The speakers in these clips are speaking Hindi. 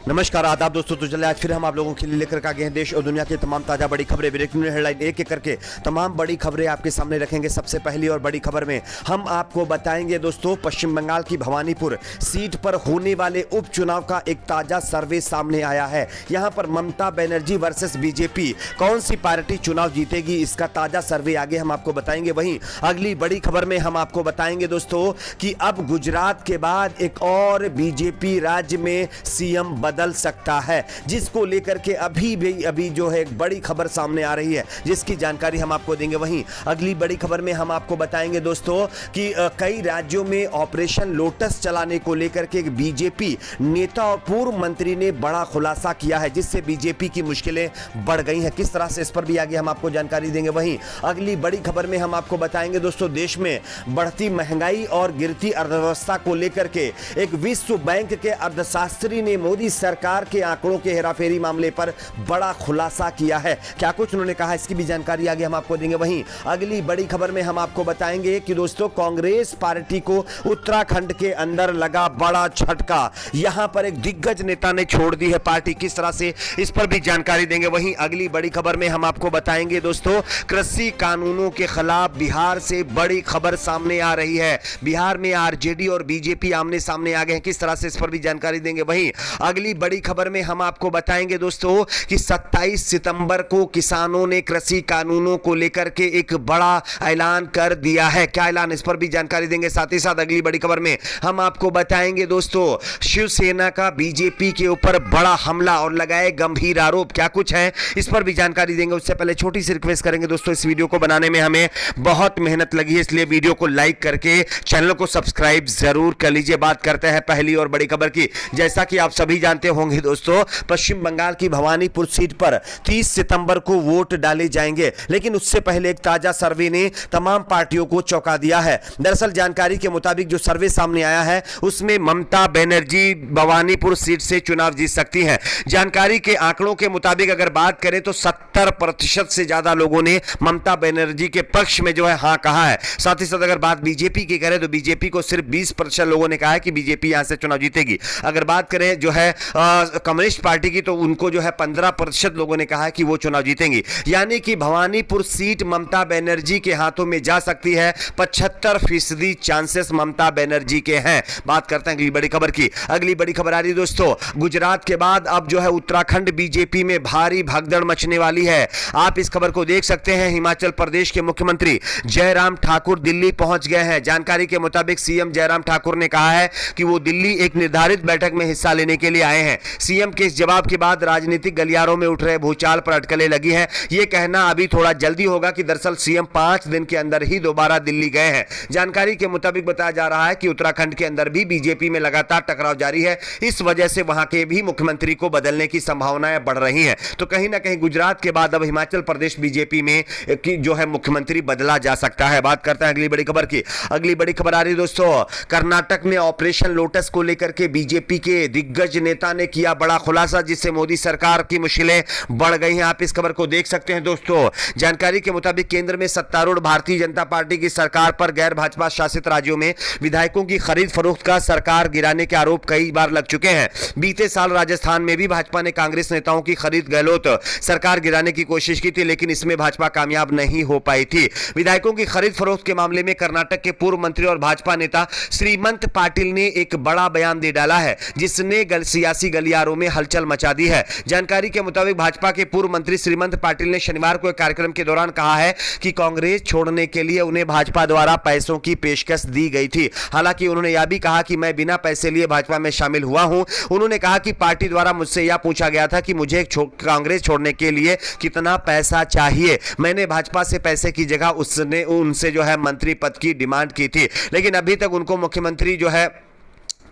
नमस्कार आदाब दोस्तों। तो चले आज फिर हम आप लोगों के लिए लेकर के आ गए हैं देश और दुनिया की तमाम ताजा बड़ी खबरें। ब्रेकिंग न्यूज हेडलाइन एक एक करके तमाम बड़ी खबरें आपके सामने रखेंगे। सबसे पहली और बड़ी खबर में हम आपको बताएंगे दोस्तों, पश्चिम बंगाल की भवानीपुर सीट पर होने वाले उपचुनाव का एक ताजा सर्वे सामने आया है। यहां पर ममता बनर्जी वर्सेस बीजेपी, कौन सी पार्टी चुनाव जीतेगी, इसका ताजा सर्वे आगे हम आपको बताएंगे। वहीं अगली बड़ी खबर में हम आपको बताएंगे दोस्तों कि अब गुजरात के बाद एक और बीजेपी राज्य में सीएम बदल सकता है, जिसको लेकर के अभी जो है एक बड़ी खबर सामने आ रही है, जिसकी जानकारी हम आपको देंगे। वहीं अगली बड़ी खबर में हम आपको बताएंगे दोस्तों कि कई राज्यों में ऑपरेशन लोटस चलाने को लेकर के एक बीजेपी नेता और पूर्व मंत्री ने बड़ा खुलासा किया है, जिससे बीजेपी की मुश्किलें बढ़ गई हैं। किस तरह से, इस पर भी आगे हम आपको जानकारी देंगे। वहीं अगली बड़ी खबर में हम आपको बताएंगे दोस्तों, देश में बढ़ती महंगाई और गिरती अर्थव्यवस्था को लेकर के एक विश्व बैंक के अर्थशास्त्री ने मोदी सरकार के आंकड़ों के हेराफेरी मामले पर बड़ा खुलासा किया है। क्या कुछ उन्होंने कहा, इसकी भी जानकारी आगे हम आपको देंगे। वहीं अगली बड़ी खबर में हम आपको बताएंगे कि दोस्तों कांग्रेस पार्टी को उत्तराखंड के अंदर लगा बड़ा झटका। यहां पर एक दिग्गज नेता ने छोड़ दी है पार्टी, किस तरह से, इस पर भी जानकारी देंगे। वहीं अगली बड़ी खबर में हम आपको बताएंगे दोस्तों, कृषि कानूनों के खिलाफ बिहार से बड़ी खबर सामने आ रही है। बिहार में आरजेडी और बीजेपी आमने सामने आ गए हैं, किस तरह से, इस पर भी जानकारी देंगे। वहीं अगली बड़ी खबर में हम आपको बताएंगे दोस्तों कि 27 सितंबर को किसानों ने कृषि कानूनों को लेकर के एक बड़ा ऐलान कर दिया है। क्या ऐलान, इस पर भी जानकारी देंगे। साथ ही साथ अगली बड़ी खबर में हम आपको बताएंगे दोस्तों, शिवसेना का बीजेपी के ऊपर बड़ा हमला और लगाए गंभीर आरोप। क्या कुछ है, इस पर भी जानकारी देंगे। उससे पहले छोटी सी रिक्वेस्ट करेंगे दोस्तों, इस वीडियो को बनाने में हमें बहुत मेहनत लगी है, इसलिए वीडियो को लाइक करके चैनल को सब्सक्राइब जरूर कर लीजिए। बात करते हैं पहली और बड़ी खबर की। जैसा कि आप सभी जानते होंगे दोस्तों, पश्चिम बंगाल की भवानीपुर सीट पर 30 सितंबर को वोट डाले जाएंगे, लेकिन उससे पहले एक ताजा सर्वे ने तमाम पार्टियों को चौंका दिया है। दरअसल जानकारी के मुताबिक जो सर्वे सामने आया है, उसमें ममता बनर्जी भवानीपुर सीट से चुनाव जीत सकती हैं। जानकारी के आंकड़ों के मुताबिक अगर बात करें तो 70% से ज्यादा लोगों ने ममता बनर्जी के पक्ष में जो है हां कहा है। साथ ही साथ अगर बात बीजेपी की करें तो बीजेपी को सिर्फ 20% लोगों ने कहा है कि बीजेपी यहां से चुनाव जीतेगी। अगर बात करें जो है कम्युनिस्ट पार्टी की, तो उनको जो है 15% लोगों ने कहा है कि वो चुनाव जीतेंगी। यानी कि भवानीपुर सीट ममता बनर्जी के हाथों में जा सकती है। 75% चांसेस ममता बनर्जी के हैं। बात करते हैं अगली बड़ी खबर की। अगली बड़ी खबर आ रही है दोस्तों, गुजरात के बाद अब जो है उत्तराखंड बीजेपी में भारी भगदड़ मचने वाली है। आप इस खबर को देख सकते हैं। हिमाचल प्रदेश के मुख्यमंत्री जयराम ठाकुर दिल्ली पहुंच गए हैं। जानकारी के मुताबिक सीएम जयराम ठाकुर ने कहा है कि वो दिल्ली एक निर्धारित बैठक में हिस्सा लेने के लिए आए हैं। सीएम के इस जवाब के बाद राजनीतिक गलियारों में उठ रहे भूचाल पर अटकलें लगी हैं। यह कहना अभी थोड़ा जल्दी होगा कि दरअसल सीएम 5 दिन के अंदर ही दोबारा दिल्ली गए हैं। जानकारी के मुताबिक बताया जा रहा है कि उत्तराखंड के अंदर भी बीजेपी में लगातार टकराव जारी है। इस वजह से वहां के भी मुख्यमंत्री को बदलने की संभावनाएं बढ़ रही हैं। तो कहीं ना कहीं गुजरात के बाद अब हिमाचल प्रदेश बीजेपी में जो है मुख्यमंत्री बदला जा सकता है। बात करते हैं अगली बड़ी खबर की। अगली बड़ी खबर आ रही है दोस्तों, कर्नाटक में ऑपरेशन लोटस को लेकर के बीजेपी के दिग्गज नेता ने किया बड़ा खुलासा, जिससे मोदी सरकार की मुश्किलें बढ़ गई हैं। आप इस खबर को देख सकते हैं दोस्तों। जानकारी के मुताबिक केंद्र में सत्तारूढ़ भारतीय जनता पार्टी की सरकार पर गैर भाजपा शासित राज्यों में विधायकों की खरीद फरोख्त का सरकार गिराने के आरोप कई बार लग चुके हैं। बीते साल राजस्थान में भी भाजपा ने कांग्रेस नेताओं की खरीद गहलोत सरकार गिराने की कोशिश की थी, लेकिन इसमें भाजपा कामयाब नहीं हो पाई थी। विधायकों की खरीद फरोख्त के मामले में कर्नाटक के पूर्व मंत्री और भाजपा नेता श्रीमंत पाटिल ने एक बड़ा बयान दे डाला है, जिसने सियासी गलियारों में हलचल मचा दी है। जानकारी के मुताबिक भाजपा के पूर्व मंत्री श्रीमंत पाटिल ने शनिवार को एक कार्यक्रम के दौरान कहा है कि कांग्रेस छोड़ने के लिए उन्हें भाजपा द्वारा पैसों की पेशकश दी गई थी। हालांकि उन्होंने यह भी कहा कि मैं बिना पैसे लिए भाजपा में शामिल हुआ हूं। उन्होंने कहा कि पार्टी द्वारा मुझसे यह पूछा गया था कि मुझे कांग्रेस छोड़ने के लिए कितना पैसा चाहिए। मैंने भाजपा से पैसे की जगह उनसे जो है मंत्री पद की डिमांड की थी, लेकिन अभी तक उनको मुख्यमंत्री जो है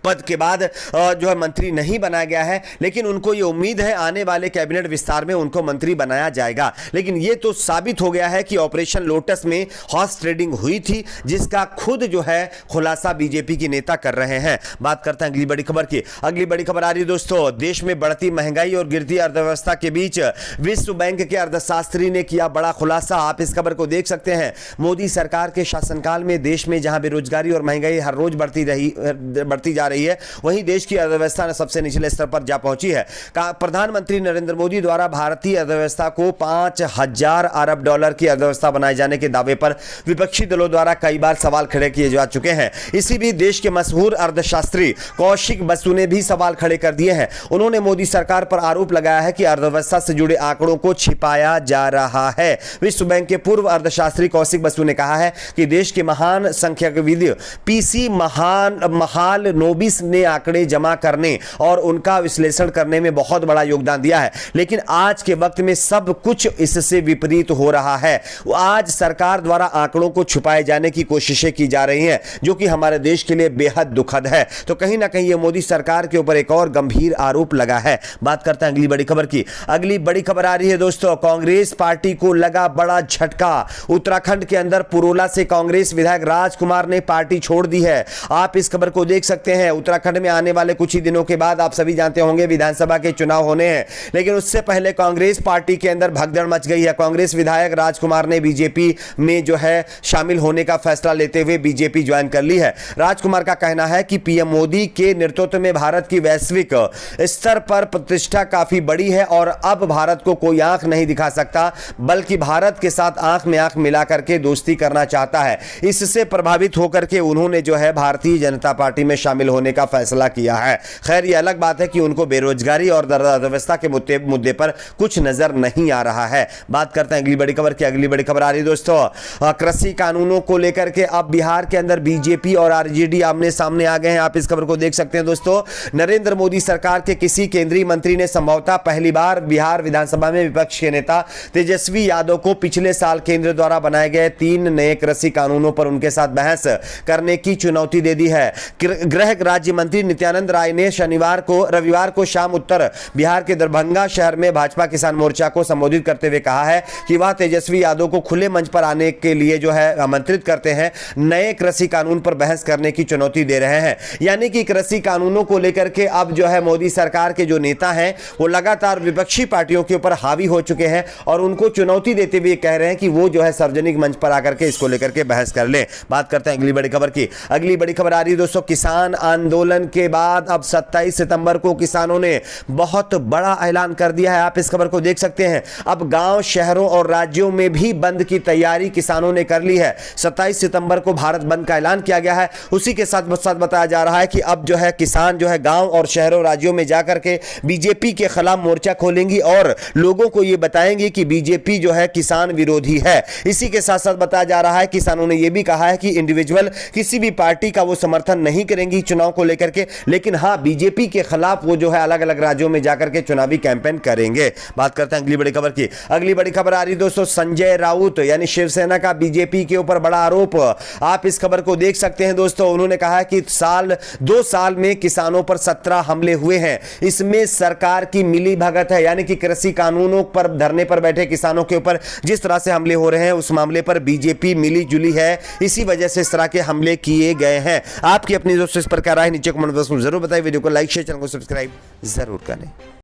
पद के बाद जो है मंत्री नहीं बनाया गया है। लेकिन उनको ये उम्मीद है आने वाले कैबिनेट विस्तार में उनको मंत्री बनाया जाएगा। लेकिन ये तो साबित हो गया है कि ऑपरेशन लोटस में हॉर्स ट्रेडिंग हुई थी, जिसका खुद जो है खुलासा बीजेपी की नेता कर रहे हैं। बात करते हैं अगली बड़ी खबर की। अगली बड़ी खबर आ रही है दोस्तों, देश में बढ़ती महंगाई और गिरती अर्थव्यवस्था के बीच विश्व बैंक के अर्थशास्त्री ने किया बड़ा खुलासा। आप इस खबर को देख सकते हैं। मोदी सरकार के शासनकाल में देश में जहां बेरोजगारी और महंगाई हर रोज बढ़ती जा रही है, वहीं देश की अर्थव्यवस्था सबसे निचले स्तर पर जा पहुंची है। प्रधानमंत्री नरेंद्र मोदी द्वारा भारतीय अर्थव्यवस्था को 5,000 अरब डॉलर की अर्थव्यवस्था बनाए जाने के दावे पर विपक्षी दलों द्वारा कई बार सवाल खड़े किए जा चुके हैं। इसी बीच देश के मशहूर अर्थशास्त्री कौशिक बसु ने भी सवाल खड़े कर दिए हैं। उन्होंने मोदी सरकार पर आरोप लगाया है कि अर्थव्यवस्था से जुड़े आंकड़ों को छिपाया जा रहा है। विश्व बैंक के पूर्व अर्थशास्त्री कौशिक बसु ने कहा है कि देश के महान संख्याविद पीसी महालनोबिस ने आंकड़े जमा करने और उनका विश्लेषण करने में बहुत बड़ा योगदान दिया है, लेकिन आज के वक्त में सब कुछ इससे विपरीत हो रहा है। आज सरकार द्वारा आंकड़ों को छुपाए जाने की कोशिशें की जा रही हैं, जो कि हमारे देश के लिए बेहद दुखद है। तो कहीं ना कहीं ये मोदी सरकार के ऊपर एक और गंभीर आरोप लगा है। बात करते हैं अगली बड़ी खबर की। अगली बड़ी खबर आ रही है दोस्तों, कांग्रेस पार्टी को लगा बड़ा झटका। उत्तराखंड के अंदर पुरोला से कांग्रेस विधायक राजकुमार ने पार्टी छोड़ दी है। आप इस खबर को देख सकते हैं। उत्तराखंड में आने वाले कुछ ही दिनों के बाद आप सभी जानते होंगे विधानसभा के चुनाव होने हैं, लेकिन उससे पहले कांग्रेस पार्टी के अंदर भगदड़ मच गई है। कांग्रेस विधायक राजकुमार ने बीजेपी में जो है शामिल होने का फैसला लेते हुए बीजेपी ज्वाइन कर ली है। राजकुमार का कहना है कि पीएम मोदी के नेतृत्व में भारत की वैश्विक स्तर पर प्रतिष्ठा काफी बड़ी है और अब भारत को कोई आंख नहीं दिखा सकता, बल्कि भारत के साथ आंख में आंख मिला करके दोस्ती करना चाहता है। इससे प्रभावित होकर के उन्होंने जो है भारतीय जनता पार्टी में शामिल होने का फैसला किया है। खैर ये अलग बात है कि उनको बेरोजगारी और अर्थव्यवस्था के मुद्दे पर कुछ नजर नहीं आ रहा है। बात करते हैं अगली बड़ी खबर की। अगली बड़ी खबर आ रही है दोस्तों, कृषि कानूनों को लेकर के अब बिहार के अंदर बीजेपी और आरजेडी आमने सामने आ गए हैं। आप इस खबर को देख सकते हैं दोस्तों। नरेंद्र मोदी सरकार के किसी केंद्रीय मंत्री ने संभवतः पहली बार बिहार विधानसभा में विपक्ष के नेता तेजस्वी यादव को पिछले साल केंद्र द्वारा बनाए गए 3 नए कृषि कानूनों पर उनके साथ बहस करने की चुनौती दे दी है। गृह राज्य मंत्री नित्यानंद राय ने रविवार को शाम उत्तर बिहार के दरभंगा शहर में भाजपा किसान मोर्चा को संबोधित करते हुए कहा है कि वह तेजस्वी यादव को खुले मंच पर आने के लिए जो है आमंत्रित करते हैं, नए कृषि कानून पर बहस करने की चुनौती दे रहे हैं। यानी कि कृषि कानूनों को लेकर के अब जो है मोदी सरकार के जो नेता हैं वो लगातार विपक्षी पार्टियों के ऊपर हावी हो चुके हैं और उनको चुनौती देते हुए कह रहे हैं कि वो जो है सार्वजनिक मंच पर आकर के इसको लेकर के बहस कर ले। बात करते हैं अगली बड़ी खबर की। अगली बड़ी खबर आ रही है दोस्तों, किसान आंदोलन के बाद अब 27 सितंबर को किसानों ने बहुत बड़ा ऐलान कर दिया है। आप इस खबर को देख सकते हैं। अब गांव, शहरों और राज्यों में भी बंद की तैयारी किसानों ने कर ली है। 27 सितंबर को भारत बंद का ऐलान किया गया है। उसी के साथ बताया जा रहा है कि अब जो है किसान जो है गांव और शहरों, राज्यों में जाकर के बीजेपी के खिलाफ मोर्चा खोलेंगी और लोगों को यह बताएंगे कि बीजेपी जो है किसान विरोधी है। इसी के साथ साथ बताया जा रहा है किसानों ने यह भी कहा है कि इंडिविजुअल किसी भी पार्टी का वो समर्थन नहीं करेंगी चुनाव को लेकर के, लेकिन हाँ बीजेपी के खिलाफ वो जो है अलग अलग राज्यों में जाकर के चुनावी कैंपेन करेंगे। बात करते हैं अगली बड़ी खबर की। अगली बड़ी खबर आ रही दोस्तों, संजय राउत यानी शिवसेना का बीजेपी के ऊपर बड़ा आरोप। आप इस खबर को देख सकते हैं दोस्तों। उन्होंने कहा है कि 2 साल में किसानों पर 17 हमले हुए हैं। इसमें सरकार की मिली भगत है, यानी कि कृषि कानूनों पर धरने पर बैठे किसानों के ऊपर जिस तरह से हमले हो रहे हैं उस मामले पर बीजेपी मिली जुली है। इसी वजह से इस तरह के हमले किए गए हैं। आपकी अपनी दोस्तों इस पर क्या राय नीचे कमेंट बॉक्स में जरूर बताइए। वीडियो को लाइक शेयर, चैनल को सब्सक्राइब जरूर करें।